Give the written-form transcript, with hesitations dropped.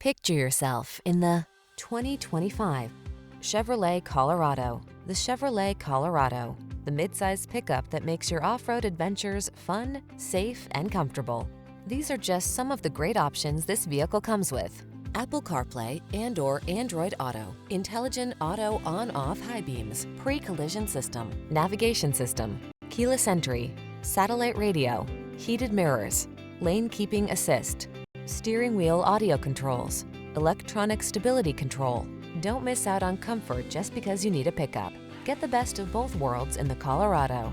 Picture yourself in the 2025 Chevrolet Colorado. The Chevrolet Colorado, the midsize pickup that makes your off-road adventures fun, safe, and comfortable. These are just some of the great options this vehicle comes with: Apple CarPlay and/or Android Auto, intelligent auto on-off high beams, pre-collision system, navigation system, keyless entry, satellite radio, heated mirrors, lane keeping assist, steering wheel audio controls, electronic stability control. Don't miss out on comfort just because you need a pickup. Get the best of both worlds in the Colorado.